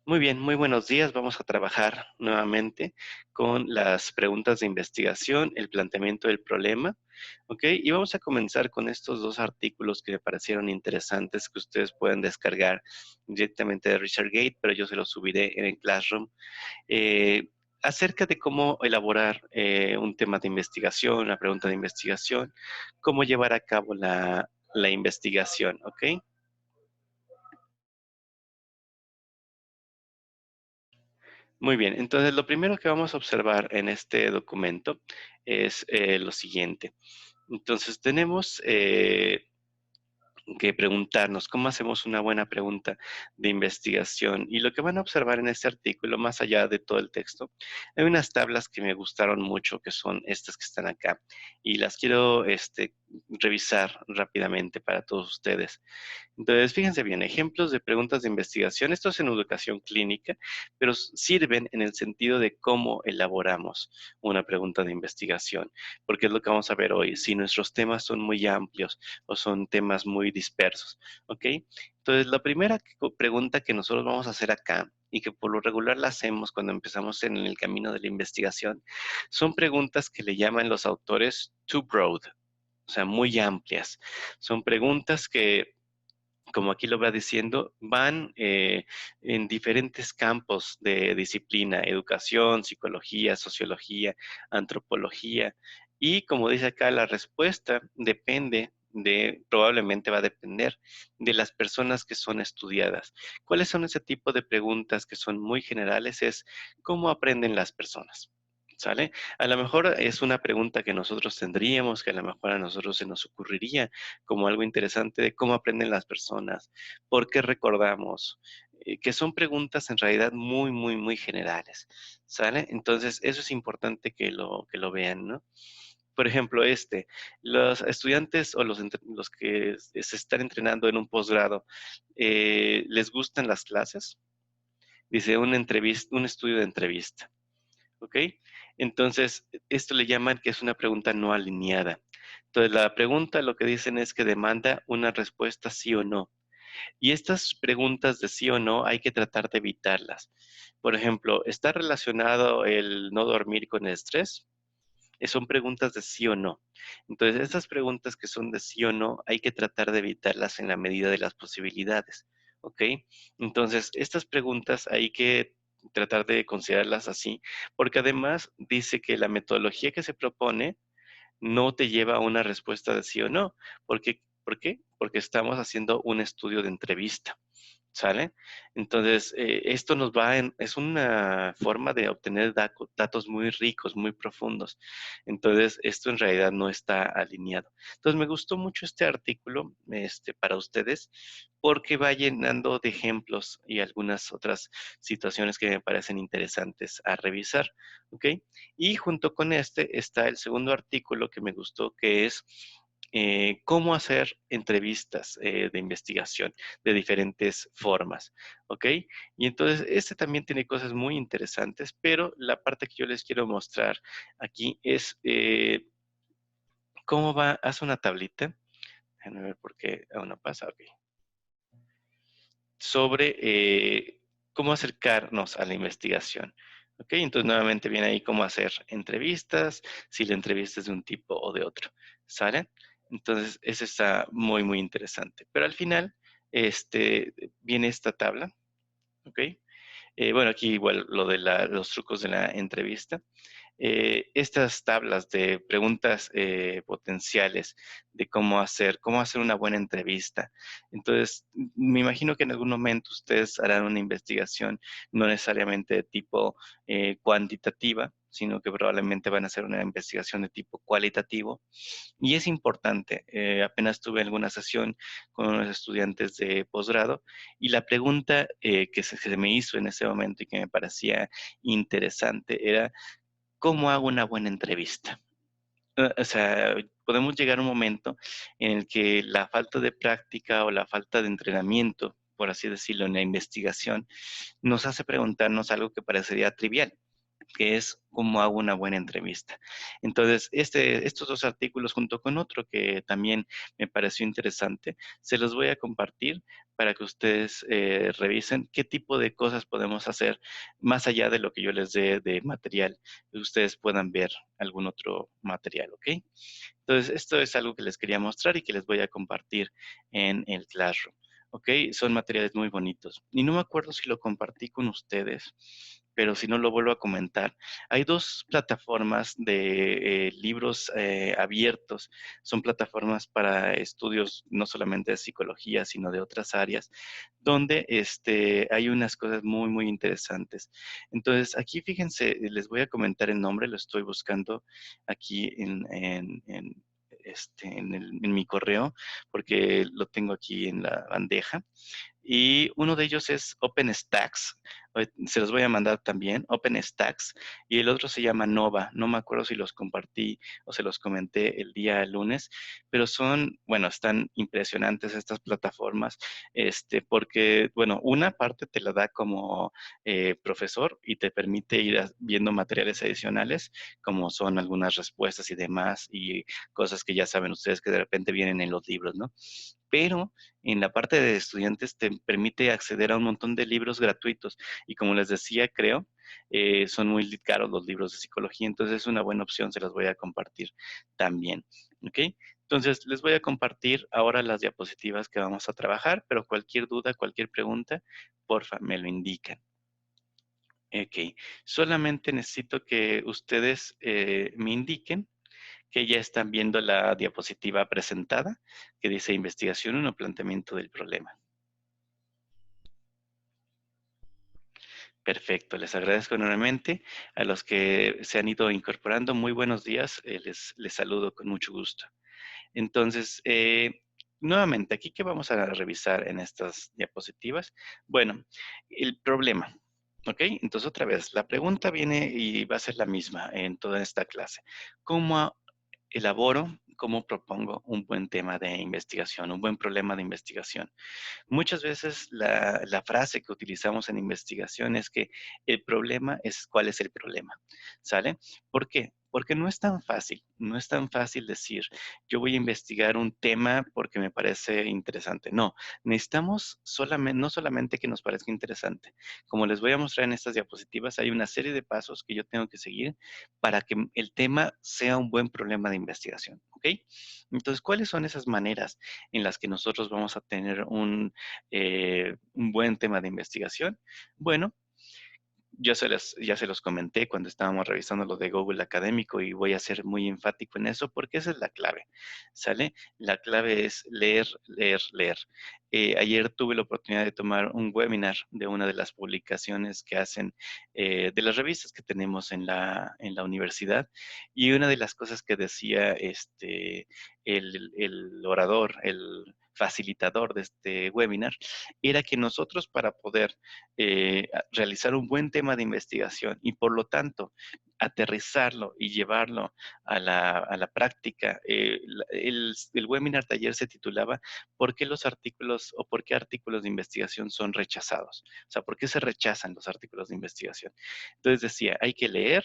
Muy bien, muy buenos días. Vamos a trabajar nuevamente con las preguntas de investigación, el planteamiento del problema, ¿ok? Y vamos a comenzar con estos dos artículos que me parecieron interesantes que ustedes pueden descargar directamente de ResearchGate, pero yo se los subiré en el Classroom, eh, acerca de cómo elaborar un tema de investigación, una pregunta de investigación, cómo llevar a cabo la investigación, ¿ok? Muy bien, entonces lo primero que vamos a observar en este documento es lo siguiente. Entonces tenemos que preguntarnos cómo hacemos una buena pregunta de investigación. Y lo que van a observar en este artículo, más allá de todo el texto, hay unas tablas que me gustaron mucho, que son estas que están acá. Y las quiero revisar rápidamente para todos ustedes. Entonces, fíjense bien, ejemplos de preguntas de investigación. Esto es en educación clínica, pero sirven en el sentido de cómo elaboramos una pregunta de investigación, porque es lo que vamos a ver hoy. Si nuestros temas son muy amplios o son temas muy dispersos, ¿ok? Entonces, la primera pregunta que nosotros vamos a hacer acá y que por lo regular la hacemos cuando empezamos en el camino de la investigación, son preguntas que le llaman los autores too broad, o sea, muy amplias. Son preguntas que, como aquí lo va diciendo, van en diferentes campos de disciplina: educación, psicología, sociología, antropología. Y como dice acá, la respuesta probablemente va a depender de las personas que son estudiadas. ¿Cuáles son ese tipo de preguntas que son muy generales? Es cómo aprenden las personas. ¿Sale? A lo mejor es una pregunta que nosotros tendríamos, que a lo mejor a nosotros se nos ocurriría como algo interesante de cómo aprenden las personas, por qué recordamos, que son preguntas en realidad muy, muy, muy generales, ¿sale? Entonces, eso es importante que lo vean, ¿no? Por ejemplo, los estudiantes o los que se están entrenando en un posgrado, ¿les gustan las clases? Dice un estudio de entrevista, ¿ok? Entonces, esto le llaman que es una pregunta no alineada. Entonces, la pregunta lo que dicen es que demanda una respuesta sí o no. Y estas preguntas de sí o no hay que tratar de evitarlas. Por ejemplo, ¿está relacionado el no dormir con el estrés? Son preguntas de sí o no. Entonces, estas preguntas que son de sí o no hay que tratar de evitarlas en la medida de las posibilidades. ¿Ok? Entonces, estas preguntas hay que tratar de considerarlas así, porque además dice que la metodología que se propone no te lleva a una respuesta de sí o no. ¿Por qué? Porque estamos haciendo un estudio de entrevista, ¿sale? Entonces, esto es una forma de obtener datos muy ricos, muy profundos. Entonces, esto en realidad no está alineado. Entonces, me gustó mucho este artículo, para ustedes, porque va llenando de ejemplos y algunas otras situaciones que me parecen interesantes a revisar, ¿ok? Y junto con este está el segundo artículo que me gustó, que es cómo hacer entrevistas de investigación de diferentes formas, ¿ok? Y entonces este también tiene cosas muy interesantes, pero la parte que yo les quiero mostrar aquí es cómo va, haz una tablita, déjenme ver por qué aún no pasa, ok, sobre cómo acercarnos a la investigación. ¿Ok? Entonces nuevamente viene ahí cómo hacer entrevistas, si la entrevista es de un tipo o de otro. ¿Sale? Entonces eso está muy, muy interesante. Pero al final viene esta tabla. ¿Ok? Bueno, aquí igual lo de los trucos de la entrevista. Estas tablas de preguntas potenciales de cómo hacer una buena entrevista. Entonces, me imagino que en algún momento ustedes harán una investigación no necesariamente de tipo cuantitativa, sino que probablemente van a hacer una investigación de tipo cualitativo. Y es importante. Apenas tuve alguna sesión con unos estudiantes de posgrado y la pregunta que se me hizo en ese momento y que me parecía interesante era, ¿cómo hago una buena entrevista? O sea, podemos llegar a un momento en el que la falta de práctica o la falta de entrenamiento, por así decirlo, en la investigación, nos hace preguntarnos algo que parecería trivial. que es cómo hago una buena entrevista. Entonces, estos dos artículos junto con otro que también me pareció interesante, se los voy a compartir para que ustedes revisen qué tipo de cosas podemos hacer más allá de lo que yo les dé de material, que ustedes puedan ver algún otro material, ¿ok? Entonces, esto es algo que les quería mostrar y que les voy a compartir en el Classroom. ¿Ok? Son materiales muy bonitos. Y no me acuerdo si lo compartí con ustedes, pero si no lo vuelvo a comentar. Hay dos plataformas de libros abiertos. Son plataformas para estudios no solamente de psicología, sino de otras áreas, donde hay unas cosas muy, muy interesantes. Entonces, aquí fíjense, les voy a comentar el nombre, lo estoy buscando aquí en mi correo, porque lo tengo aquí en la bandeja. Y uno de ellos es OpenStax. Se los voy a mandar también, OpenStax. Y el otro se llama Nova. No me acuerdo si los compartí o se los comenté el día lunes, pero son, bueno, están impresionantes estas plataformas, porque, bueno, una parte te la da como profesor y te permite ir viendo materiales adicionales, como son algunas respuestas y demás, y cosas que ya saben ustedes que de repente vienen en los libros, ¿no? Pero en la parte de estudiantes te permite acceder a un montón de libros gratuitos y como les decía, creo, son muy caros los libros de psicología, entonces es una buena opción, se las voy a compartir también, ¿ok? Entonces les voy a compartir ahora las diapositivas que vamos a trabajar, pero cualquier duda, cualquier pregunta, porfa, me lo indican. Ok, solamente necesito que ustedes me indiquen que ya están viendo la diapositiva presentada, que dice investigación 1, planteamiento del problema. Perfecto, les agradezco enormemente. A los que se han ido incorporando, muy buenos días, les saludo con mucho gusto. Entonces, nuevamente, aquí qué vamos a revisar en estas diapositivas. Bueno, el problema. ¿Ok? Entonces, otra vez, la pregunta viene y va a ser la misma en toda esta clase. ¿Cómo elaboro, cómo propongo un buen tema de investigación, un buen problema de investigación? Muchas veces la frase que utilizamos en investigación es que el problema es cuál es el problema, ¿sale? ¿Por qué? Porque no es tan fácil, no es tan fácil decir, yo voy a investigar un tema porque me parece interesante. No, necesitamos solamente, no solamente que nos parezca interesante. Como les voy a mostrar en estas diapositivas, hay una serie de pasos que yo tengo que seguir para que el tema sea un buen problema de investigación, ¿ok? Entonces, ¿cuáles son esas maneras en las que nosotros vamos a tener un buen tema de investigación? Bueno, ya se los comenté cuando estábamos revisando lo de Google Académico y voy a ser muy enfático en eso porque esa es la clave, ¿sale? La clave es leer, leer, leer. Ayer tuve la oportunidad de tomar un webinar de una de las publicaciones que hacen, de las revistas que tenemos en la universidad y una de las cosas que decía el orador, el facilitador de este webinar, era que nosotros para poder realizar un buen tema de investigación y por lo tanto aterrizarlo y llevarlo a la práctica. El webinar taller se titulaba ¿Por qué los artículos o por qué artículos de investigación son rechazados? O sea, ¿por qué se rechazan los artículos de investigación? Entonces decía, hay que leer,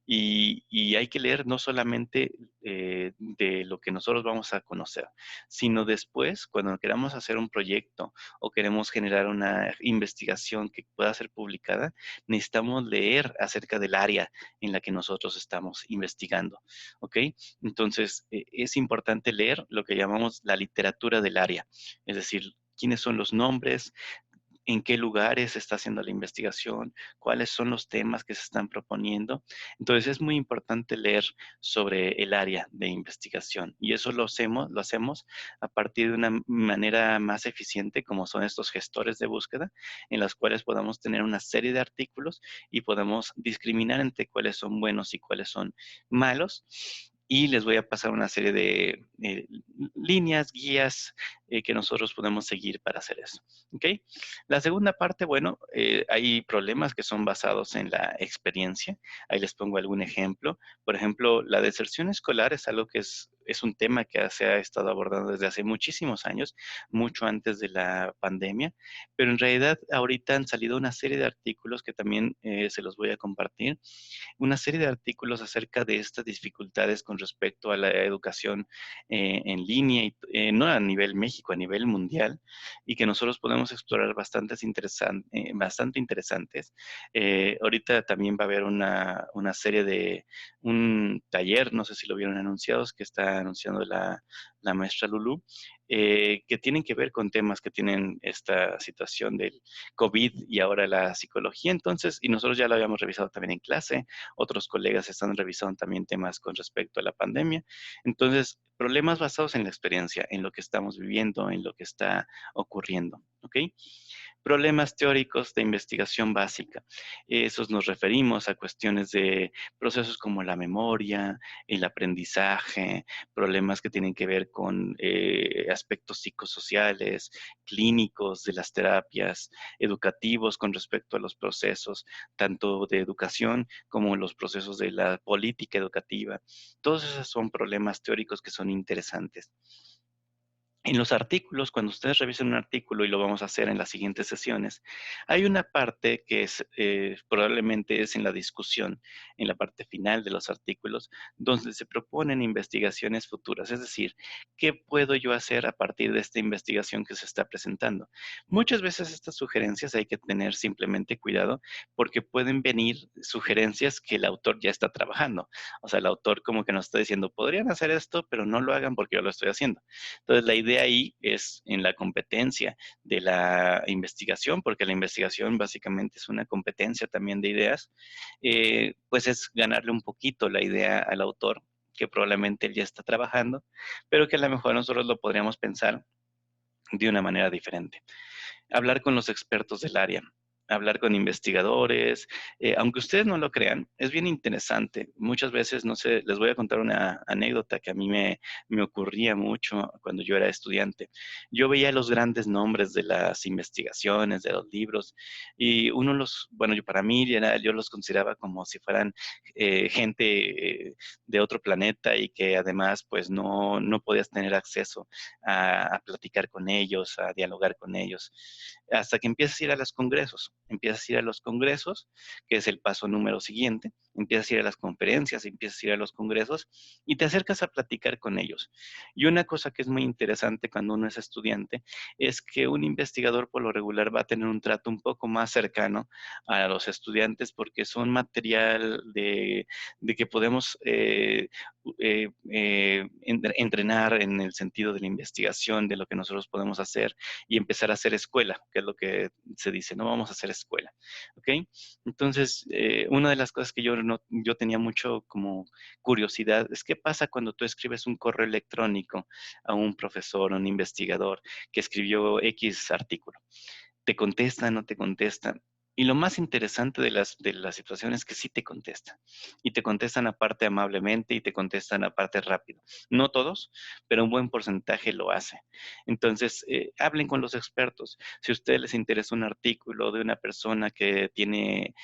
y hay que leer no solamente de lo que nosotros vamos a conocer, sino después, cuando queramos hacer un proyecto o queremos generar una investigación que pueda ser publicada, necesitamos leer acerca del área en la que nosotros estamos investigando. ¿Ok? Entonces, es importante leer lo que llamamos la literatura del área, es decir, quiénes son los nombres, en qué lugares se está haciendo la investigación, cuáles son los temas que se están proponiendo. Entonces es muy importante leer sobre el área de investigación y eso lo hacemos a partir de una manera más eficiente como son estos gestores de búsqueda en los cuales podamos tener una serie de artículos y podemos discriminar entre cuáles son buenos y cuáles son malos. Y les voy a pasar una serie de líneas, guías que nosotros podemos seguir para hacer eso. ¿Ok? La segunda parte, bueno, hay problemas que son basados en la experiencia. Ahí les pongo algún ejemplo. Por ejemplo, la deserción escolar es algo que es es un tema que se ha estado abordando desde hace muchísimos años, mucho antes de la pandemia, pero en realidad ahorita han salido una serie de artículos que también se los voy a compartir, una serie de artículos acerca de estas dificultades con respecto a la educación en línea, y, no a nivel México, a nivel mundial, y que nosotros podemos explorar bastante interesantes. Ahorita también va a haber una serie de un taller, no sé si lo vieron anunciados, que está anunciando la maestra Lulu, que tienen que ver con temas que tienen esta situación del COVID y ahora la psicología. Entonces, y nosotros ya lo habíamos revisado también en clase, otros colegas están revisando también temas con respecto a la pandemia. Entonces, problemas basados en la experiencia, en lo que estamos viviendo, en lo que está ocurriendo, ¿ok? Problemas teóricos de investigación básica. Esos nos referimos a cuestiones de procesos como la memoria, el aprendizaje, problemas que tienen que ver con aspectos psicosociales, clínicos de las terapias, educativos con respecto a los procesos, tanto de educación como los procesos de la política educativa. Todos esos son problemas teóricos que son interesantes. En los artículos, cuando ustedes revisen un artículo, y lo vamos a hacer en las siguientes sesiones, hay una parte que es, probablemente es en la discusión, en la parte final de los artículos, donde se proponen investigaciones futuras. Es decir, ¿qué puedo yo hacer a partir de esta investigación que se está presentando? Muchas veces estas sugerencias hay que tener simplemente cuidado porque pueden venir sugerencias que el autor ya está trabajando. O sea, el autor como que nos está diciendo, podrían hacer esto, pero no lo hagan porque yo lo estoy haciendo. Entonces, la idea ahí es en la competencia de la investigación, porque la investigación básicamente es una competencia también de ideas, pues es ganarle un poquito la idea al autor, que probablemente él ya está trabajando, pero que a lo mejor nosotros lo podríamos pensar de una manera diferente. Hablar con los expertos del área, hablar con investigadores, aunque ustedes no lo crean, es bien interesante. Muchas veces, no sé, les voy a contar una anécdota que a mí me ocurría mucho cuando yo era estudiante. Yo veía los grandes nombres de las investigaciones, de los libros, y uno los, bueno, yo para mí yo los consideraba como si fueran gente de otro planeta y que además pues no podías tener acceso a platicar con ellos, a dialogar con ellos, hasta que empiezas a ir a los congresos. Empiezas a ir a los congresos, que es el paso número siguiente. Empiezas a ir a las conferencias, empiezas a ir a los congresos y te acercas a platicar con ellos. Y una cosa que es muy interesante cuando uno es estudiante es que un investigador por lo regular va a tener un trato un poco más cercano a los estudiantes porque son material de que podemos entrenar en el sentido de la investigación, de lo que nosotros podemos hacer y empezar a hacer escuela, que es lo que se dice, no vamos a hacer escuela, ¿ok? Entonces, una de las cosas que yo tenía mucho como curiosidad es qué pasa cuando tú escribes un correo electrónico a un profesor, a un investigador que escribió X artículo. ¿Te contestan, no te contestan? Y lo más interesante de las situaciones es que sí te contestan. Y te contestan aparte amablemente y te contestan aparte rápido. No todos, pero un buen porcentaje lo hace. Entonces, hablen con los expertos. Si a ustedes les interesa un artículo de una persona que tiene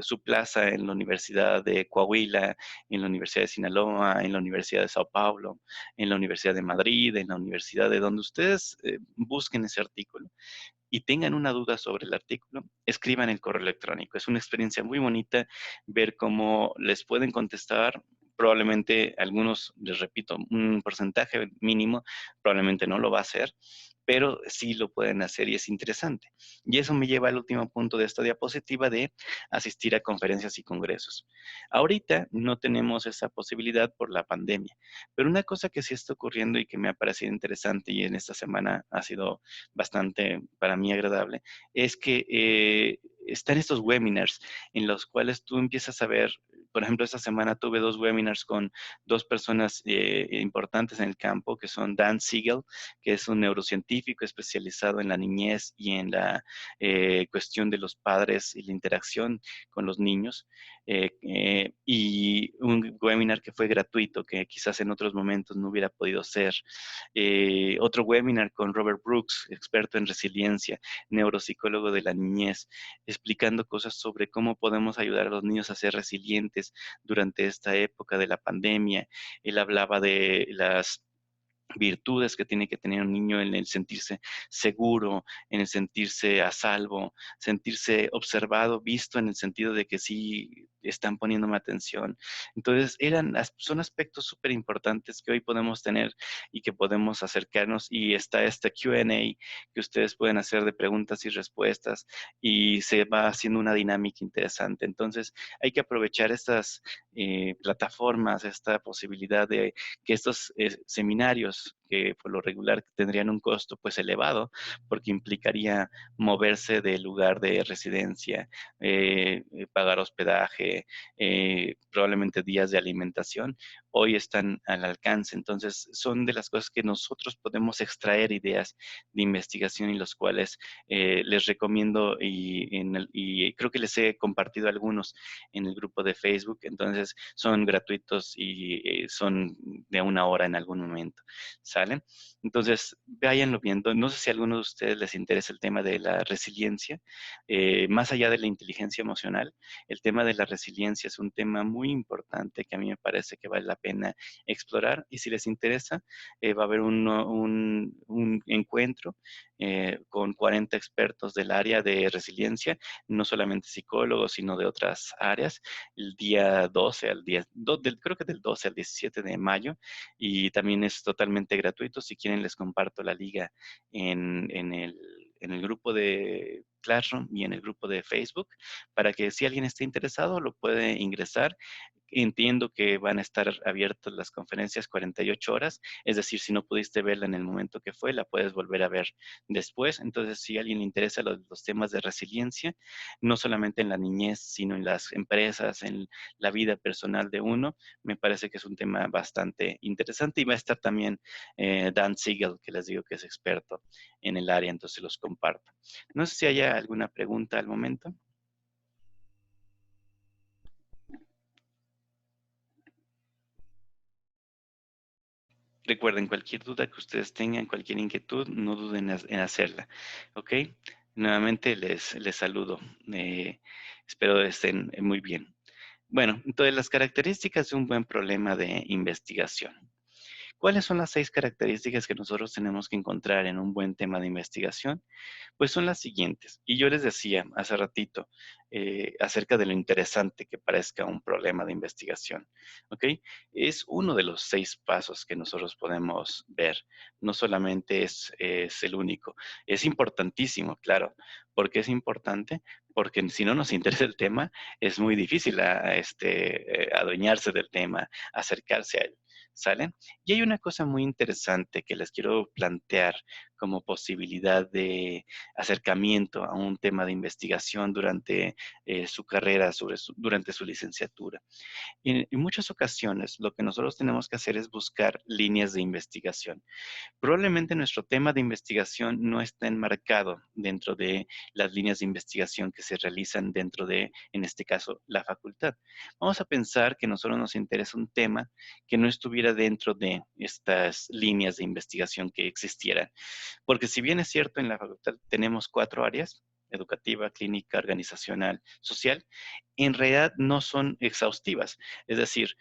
su plaza en la Universidad de Coahuila, en la Universidad de Sinaloa, en la Universidad de Sao Paulo, en la Universidad de Madrid, en la Universidad de donde ustedes busquen ese artículo y tengan una duda sobre el artículo, escriban el correo electrónico. Es una experiencia muy bonita ver cómo les pueden contestar. Probablemente algunos, les repito, un porcentaje mínimo, probablemente no lo va a hacer, pero sí lo pueden hacer y es interesante. Y eso me lleva al último punto de esta diapositiva de asistir a conferencias y congresos. Ahorita no tenemos esa posibilidad por la pandemia, pero una cosa que sí está ocurriendo y que me ha parecido interesante y en esta semana ha sido bastante para mí agradable, es que están estos webinars en los cuales tú empiezas a ver, por ejemplo, esta semana tuve 2 webinars con 2 personas importantes en el campo, que son Dan Siegel, que es un neurocientífico especializado en la niñez y en la cuestión de los padres y la interacción con los niños. y un webinar que fue gratuito, que quizás en otros momentos no hubiera podido ser. Otro webinar con Robert Brooks, experto en resiliencia, neuropsicólogo de la niñez, explicando cosas sobre cómo podemos ayudar a los niños a ser resilientes durante esta época de la pandemia. Él hablaba de las virtudes que tiene que tener un niño en el sentirse seguro, en el sentirse a salvo, sentirse observado, visto en el sentido de que sí están poniéndome atención. Entonces, son aspectos súper importantes que hoy podemos tener y que podemos acercarnos, y está este Q&A que ustedes pueden hacer de preguntas y respuestas, y se va haciendo una dinámica interesante. Entonces, hay que aprovechar estas plataformas, esta posibilidad de que estos seminarios, que por lo regular tendrían un costo pues elevado, porque implicaría moverse del lugar de residencia, pagar hospedaje, probablemente días de alimentación, hoy están al alcance. Entonces, son de las cosas que nosotros podemos extraer ideas de investigación, y los cuales les recomiendo, y creo que les he compartido algunos en el grupo de Facebook. Entonces, son gratuitos y son de 1 hora en algún momento, ¿sale? Entonces, váyanlo viendo. No sé si a alguno de ustedes les interesa el tema de la resiliencia. Más allá de la inteligencia emocional, el tema de la resiliencia es un tema muy importante que a mí me parece que vale la pena explorar, y si les interesa, va a haber un encuentro con 40 expertos del área de resiliencia, no solamente psicólogos, sino de otras áreas, el día 12 al día, creo que del 12 al 17 de mayo, y también es totalmente gratuito. Si quieren, les comparto la liga en el grupo de Classroom y en el grupo de Facebook, para que si alguien está interesado lo puede ingresar. Entiendo que van a estar abiertas las conferencias 48 horas, es decir, si no pudiste verla en el momento que fue, la puedes volver a ver después. Entonces, si a alguien le interesa los temas de resiliencia, no solamente en la niñez, sino en las empresas, en la vida personal de uno, me parece que es un tema bastante interesante, y va a estar también Dan Siegel, que les digo que es experto en el área, entonces los comparto. No sé si haya alguna pregunta al momento. Recuerden, cualquier duda que ustedes tengan, cualquier inquietud, no duden en hacerla. ¿Ok? Nuevamente les saludo. Espero estén muy bien. Bueno, entonces las características de un buen problema de investigación. ¿Cuáles son las 6 características que nosotros tenemos que encontrar en un buen tema de investigación? Pues son las siguientes. Y yo les decía hace ratito acerca de lo interesante que parezca un problema de investigación. ¿Ok? Es uno de los 6 pasos que nosotros podemos ver. No solamente es el único. Es importantísimo, claro. ¿Por qué es importante? Porque si no nos interesa el tema, es muy difícil adueñarse del tema, acercarse a él. ¿Sale? Y hay una cosa muy interesante que les quiero plantear como posibilidad de acercamiento a un tema de investigación durante su carrera, durante su licenciatura. En muchas ocasiones, lo que nosotros tenemos que hacer es buscar líneas de investigación. Probablemente nuestro tema de investigación no está enmarcado dentro de las líneas de investigación que se realizan dentro de, en este caso, la facultad. Vamos a pensar que a nosotros nos interesa un tema que no estuviera dentro de estas líneas de investigación que existieran. Porque si bien es cierto, en la facultad tenemos 4 áreas: educativa, clínica, organizacional, social, en realidad no son exhaustivas. Es decir,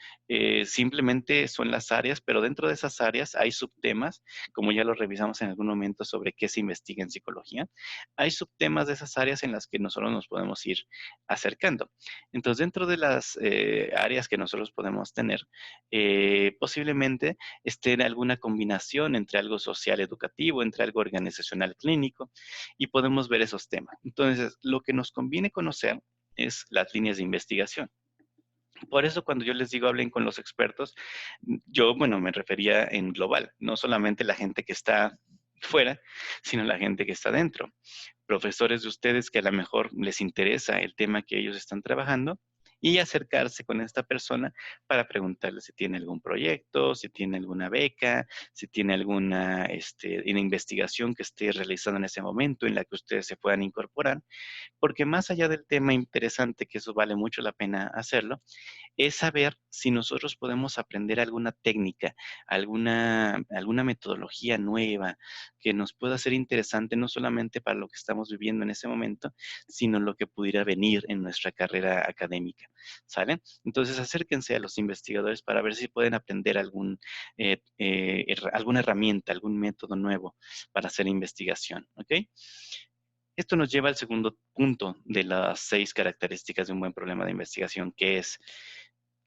simplemente son las áreas, pero dentro de esas áreas hay subtemas, como ya lo revisamos en algún momento sobre qué se investiga en psicología. Hay subtemas de esas áreas en las que nosotros nos podemos ir acercando. Entonces, dentro de las áreas que nosotros podemos tener, posiblemente esté en alguna combinación entre algo social educativo, entre algo organizacional clínico, y podemos ver esos temas. Entonces, lo que nos conviene conocer es las líneas de investigación. Por eso, cuando yo les digo hablen con los expertos, yo, bueno, me refería en global, no solamente la gente que está fuera, sino la gente que está dentro. Profesores de ustedes que a lo mejor les interesa el tema que ellos están trabajando, y acercarse con esta persona para preguntarle si tiene algún proyecto, si tiene alguna beca, si tiene alguna una investigación que esté realizando en ese momento en la que ustedes se puedan incorporar, porque más allá del tema interesante, que eso vale mucho la pena hacerlo, es saber si nosotros podemos aprender alguna técnica, alguna metodología nueva que nos pueda ser interesante, no solamente para lo que estamos viviendo en ese momento, sino lo que pudiera venir en nuestra carrera académica, ¿sale? Entonces, acérquense a los investigadores para ver si pueden aprender alguna herramienta, algún método nuevo para hacer investigación, ¿ok? Esto nos lleva al segundo punto de las 6 características de un buen problema de investigación, que es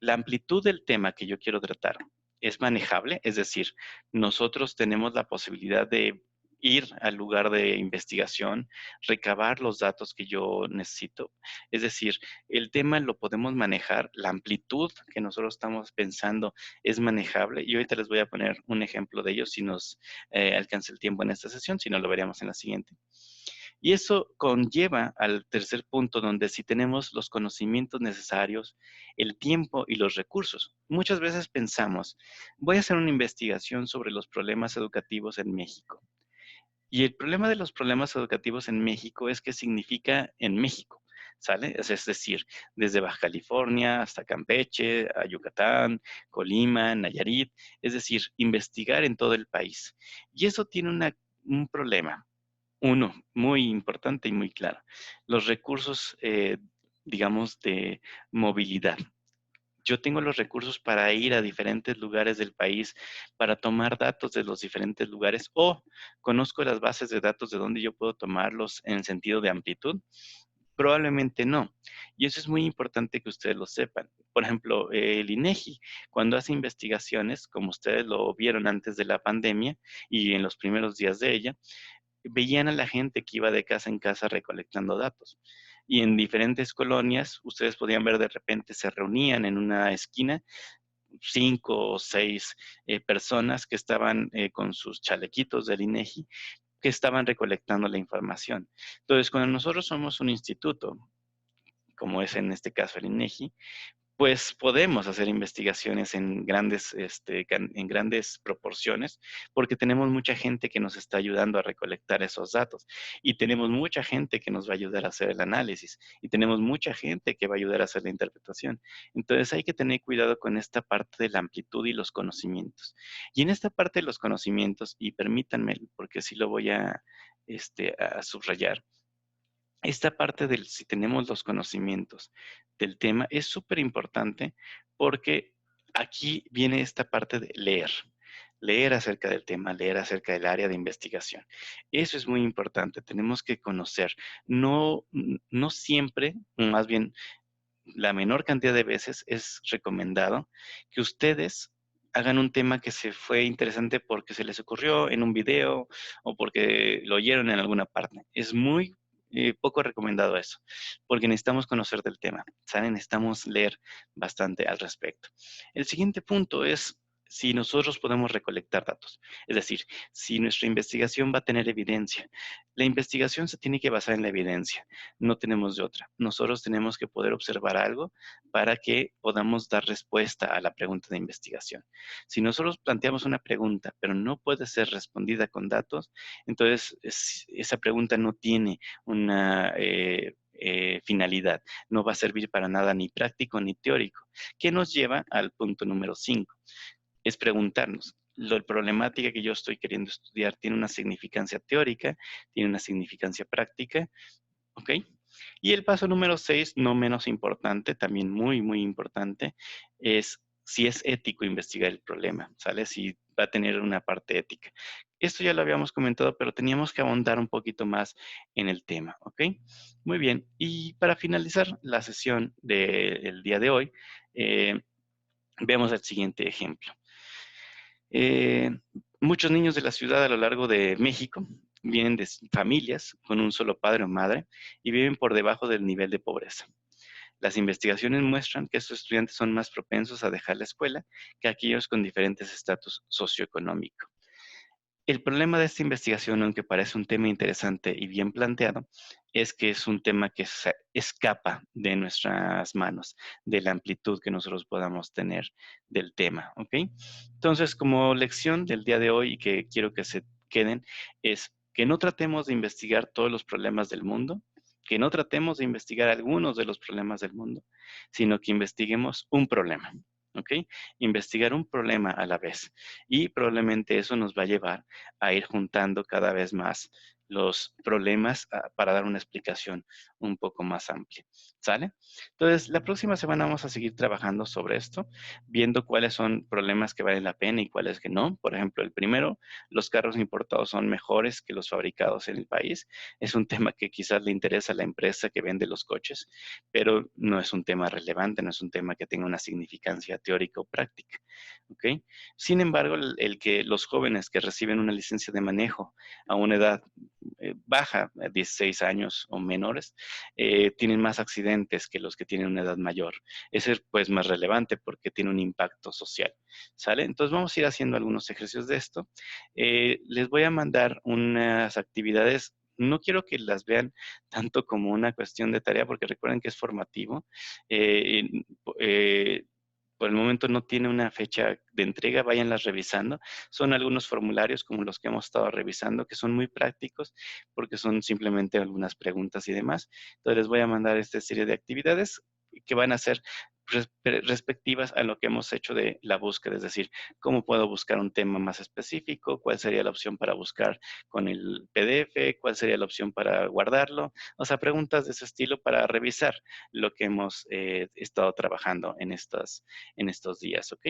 la amplitud del tema que yo quiero tratar. ¿Es manejable? Es decir, nosotros tenemos la posibilidad de ir al lugar de investigación, recabar los datos que yo necesito. Es decir, el tema lo podemos manejar, la amplitud que nosotros estamos pensando es manejable. Y ahorita les voy a poner un ejemplo de ello si nos alcanza el tiempo en esta sesión, si no lo veremos en la siguiente. Y eso conlleva al tercer punto, donde si tenemos los conocimientos necesarios, el tiempo y los recursos. Muchas veces pensamos, voy a hacer una investigación sobre los problemas educativos en México. Y el problema de los problemas educativos en México es que significa en México, ¿sale? Es decir, desde Baja California hasta Campeche, a Yucatán, Colima, Nayarit, es decir, investigar en todo el país. Y eso tiene un problema. Uno, muy importante y muy claro, los recursos, digamos, de movilidad. Yo tengo los recursos para ir a diferentes lugares del país, para tomar datos de los diferentes lugares, o conozco las bases de datos de donde yo puedo tomarlos en el sentido de amplitud. Probablemente no. Y eso es muy importante que ustedes lo sepan. Por ejemplo, el INEGI, cuando hace investigaciones, como ustedes lo vieron antes de la pandemia y en los primeros días de ella, veían a la gente que iba de casa en casa recolectando datos. Y en diferentes colonias, ustedes podían ver de repente se reunían en una esquina 5 o 6 personas que estaban con sus chalequitos del INEGI, que estaban recolectando la información. Entonces, cuando nosotros somos un instituto, como es en este caso el INEGI, pues podemos hacer investigaciones en grandes proporciones, porque tenemos mucha gente que nos está ayudando a recolectar esos datos y tenemos mucha gente que nos va a ayudar a hacer el análisis y tenemos mucha gente que va a ayudar a hacer la interpretación. Entonces hay que tener cuidado con esta parte de la amplitud y los conocimientos. Y en esta parte de los conocimientos, y permítanme, porque sí lo voy a subrayar, esta parte del si tenemos los conocimientos del tema es súper importante porque aquí viene esta parte de leer. Leer acerca del tema, leer acerca del área de investigación. Eso es muy importante. Tenemos que conocer. No siempre, más bien la menor cantidad de veces es recomendado que ustedes hagan un tema que se fue interesante porque se les ocurrió en un video o porque lo oyeron en alguna parte. Es muy poco recomendado eso, porque necesitamos conocer del tema, ¿saben? Necesitamos leer bastante al respecto. El siguiente punto es si nosotros podemos recolectar datos, es decir, si nuestra investigación va a tener evidencia. La investigación se tiene que basar en la evidencia, no tenemos de otra. Nosotros tenemos que poder observar algo para que podamos dar respuesta a la pregunta de investigación. Si nosotros planteamos una pregunta, pero no puede ser respondida con datos, entonces esa pregunta no tiene una finalidad, no va a servir para nada ni práctico ni teórico, que nos lleva al punto número 5, es preguntarnos, ¿la problemática que yo estoy queriendo estudiar tiene una significancia teórica, tiene una significancia práctica? ¿Ok? Y el paso número 6, no menos importante, también muy, muy importante, es si es ético investigar el problema, ¿sale? Si va a tener una parte ética. Esto ya lo habíamos comentado, pero teníamos que ahondar un poquito más en el tema, ¿ok? Muy bien. Y para finalizar la sesión del día de hoy, veamos el siguiente ejemplo. Eh, Muchos niños de la ciudad a lo largo de México vienen de familias con un solo padre o madre y viven por debajo del nivel de pobreza. Las investigaciones muestran que estos estudiantes son más propensos a dejar la escuela que aquellos con diferentes estatus socioeconómico. El problema de esta investigación, aunque parece un tema interesante y bien planteado, es que es un tema que se escapa de nuestras manos, de la amplitud que nosotros podamos tener del tema, ¿ok? Entonces, como lección del día de hoy y que quiero que se queden, es que no tratemos de investigar todos los problemas del mundo, que no tratemos de investigar algunos de los problemas del mundo, sino que investiguemos un problema, ¿ok? Investigar un problema a la vez. Y probablemente eso nos va a llevar a ir juntando cada vez más los problemas para dar una explicación un poco más amplia. ¿Sale? Entonces, la próxima semana vamos a seguir trabajando sobre esto, viendo cuáles son problemas que valen la pena y cuáles que no. Por ejemplo, el primero, los carros importados son mejores que los fabricados en el país. Es un tema que quizás le interesa a la empresa que vende los coches, pero no es un tema relevante, no es un tema que tenga una significancia teórica o práctica. ¿Ok? Sin embargo, el que los jóvenes que reciben una licencia de manejo a una edad baja, 16 años o menores, tienen más accidentes que los que tienen una edad mayor. Ese es pues más relevante porque tiene un impacto social. ¿Sale? Entonces vamos a ir haciendo algunos ejercicios de esto. Les voy a mandar unas actividades. No quiero que las vean tanto como una cuestión de tarea, porque recuerden que es formativo. Eh, eh, por el momento no tiene una fecha de entrega, váyanlas revisando. Son algunos formularios como los que hemos estado revisando, que son muy prácticos porque son simplemente algunas preguntas y demás. Entonces les voy a mandar esta serie de actividades que van a ser respectivas a lo que hemos hecho de la búsqueda, es decir, cómo puedo buscar un tema más específico, cuál sería la opción para buscar con el PDF, cuál sería la opción para guardarlo, o sea, preguntas de ese estilo para revisar lo que hemos estado trabajando en estos días, ¿ok?